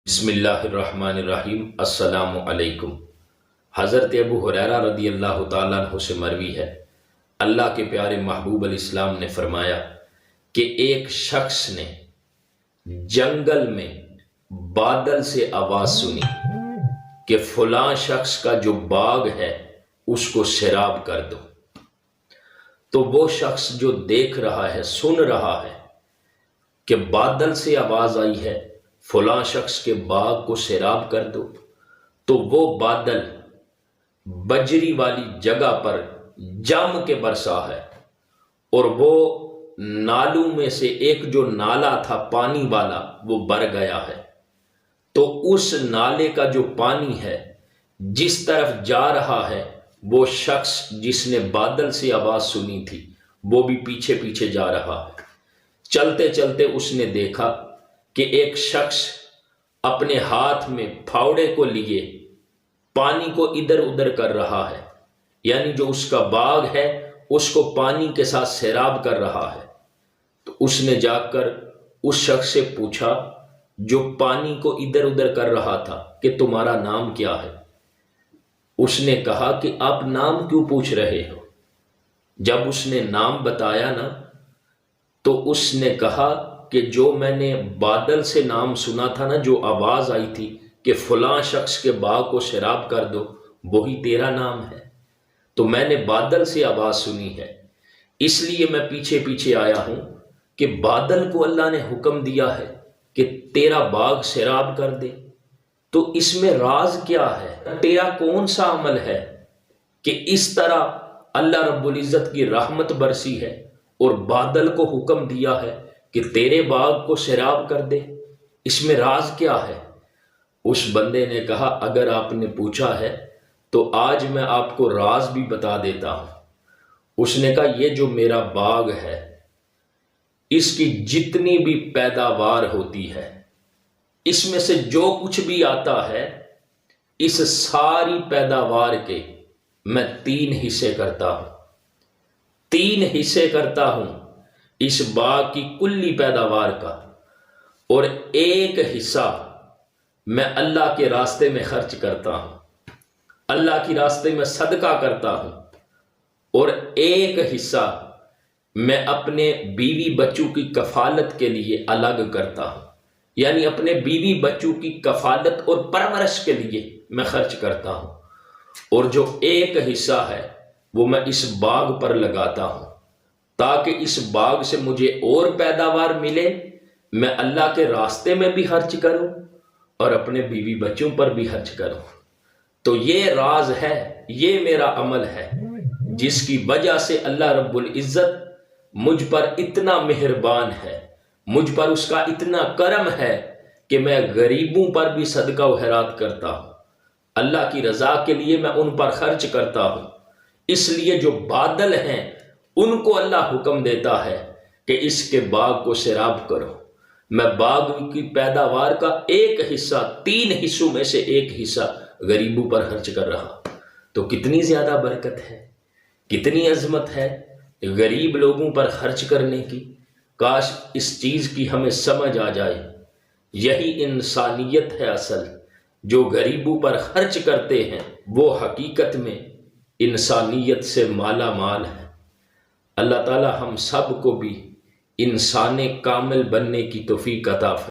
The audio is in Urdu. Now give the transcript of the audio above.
بسم اللہ الرحمن الرحیم۔ السلام علیکم۔ حضرت ابو ہریرہ رضی اللہ تعالیٰ عنہ سے مروی ہے، اللہ کے پیارے محبوب علیہ السلام نے فرمایا کہ ایک شخص نے جنگل میں بادل سے آواز سنی کہ فلاں شخص کا جو باغ ہے اس کو سیراب کر دو۔ تو وہ شخص جو دیکھ رہا ہے، سن رہا ہے کہ بادل سے آواز آئی ہے فلاں شخص کے باغ کو سیراب کر دو، تو وہ بادل بجری والی جگہ پر جم کے برسا ہے، اور وہ نالوں میں سے ایک جو نالا تھا پانی والا وہ بھر گیا ہے۔ تو اس نالے کا جو پانی ہے جس طرف جا رہا ہے، وہ شخص جس نے بادل سے آواز سنی تھی وہ بھی پیچھے پیچھے جا رہا ہے۔ چلتے چلتے اس نے دیکھا کہ ایک شخص اپنے ہاتھ میں پھاوڑے کو لیے پانی کو ادھر ادھر کر رہا ہے، یعنی جو اس کا باغ ہے اس کو پانی کے ساتھ سیراب کر رہا ہے۔ تو اس نے جا کر اس شخص سے پوچھا جو پانی کو ادھر ادھر کر رہا تھا کہ تمہارا نام کیا ہے؟ اس نے کہا کہ آپ نام کیوں پوچھ رہے ہو؟ جب اس نے نام بتایا نا، تو اس نے کہا کہ جو میں نے بادل سے نام سنا تھا نا، جو آواز آئی تھی کہ فلاں شخص کے باغ کو سیراب کر دو، وہی تیرا نام ہے۔ تو میں نے بادل سے آواز سنی ہے، اس لیے میں پیچھے پیچھے آیا ہوں کہ بادل کو اللہ نے حکم دیا ہے کہ تیرا باغ سیراب کر دے۔ تو اس میں راز کیا ہے؟ تیرا کون سا عمل ہے کہ اس طرح اللہ رب العزت کی رحمت برسی ہے اور بادل کو حکم دیا ہے کہ تیرے باغ کو سیراب کر دے؟ اس میں راز کیا ہے؟ اس بندے نے کہا اگر آپ نے پوچھا ہے تو آج میں آپ کو راز بھی بتا دیتا ہوں۔ اس نے کہا یہ جو میرا باغ ہے اس کی جتنی بھی پیداوار ہوتی ہے، اس میں سے جو کچھ بھی آتا ہے، اس ساری پیداوار کے میں 3 حصے کرتا ہوں۔ 3 حصے کرتا ہوں اس باغ کی کلی پیداوار کا، اور 1 حصہ میں اللہ کے راستے میں خرچ کرتا ہوں، اللہ کے راستے میں صدقہ کرتا ہوں، اور 1 حصہ میں اپنے بیوی بچوں کی کفالت کے لیے الگ کرتا ہوں، یعنی اپنے بیوی بچوں کی کفالت اور پرورش کے لیے میں خرچ کرتا ہوں، اور جو 1 حصہ ہے وہ میں اس باغ پر لگاتا ہوں تاکہ اس باغ سے مجھے اور پیداوار ملے، میں اللہ کے راستے میں بھی خرچ کروں اور اپنے بیوی بچوں پر بھی خرچ کروں۔ تو یہ راز ہے، یہ میرا عمل ہے جس کی وجہ سے اللہ رب العزت مجھ پر اتنا مہربان ہے، مجھ پر اس کا اتنا کرم ہے کہ میں غریبوں پر بھی صدقہ و خیرات کرتا ہوں، اللہ کی رضا کے لیے میں ان پر خرچ کرتا ہوں۔ اس لیے جو بادل ہیں ان کو اللہ حکم دیتا ہے کہ اس کے باغ کو سیراب کرو۔ میں باغ کی پیداوار کا 1 حصہ، 3 حصوں میں سے 1 حصہ غریبوں پر خرچ کر رہا۔ تو کتنی زیادہ برکت ہے، کتنی عظمت ہے غریب لوگوں پر خرچ کرنے کی۔ کاش اس چیز کی ہمیں سمجھ آ جائے۔ یہی انسانیت ہے اصل، جو غریبوں پر خرچ کرتے ہیں وہ حقیقت میں انسانیت سے مالا مال ہے۔ اللہ تعالی ہم سب کو بھی انسان کامل بننے کی توفیق عطا فرمائے۔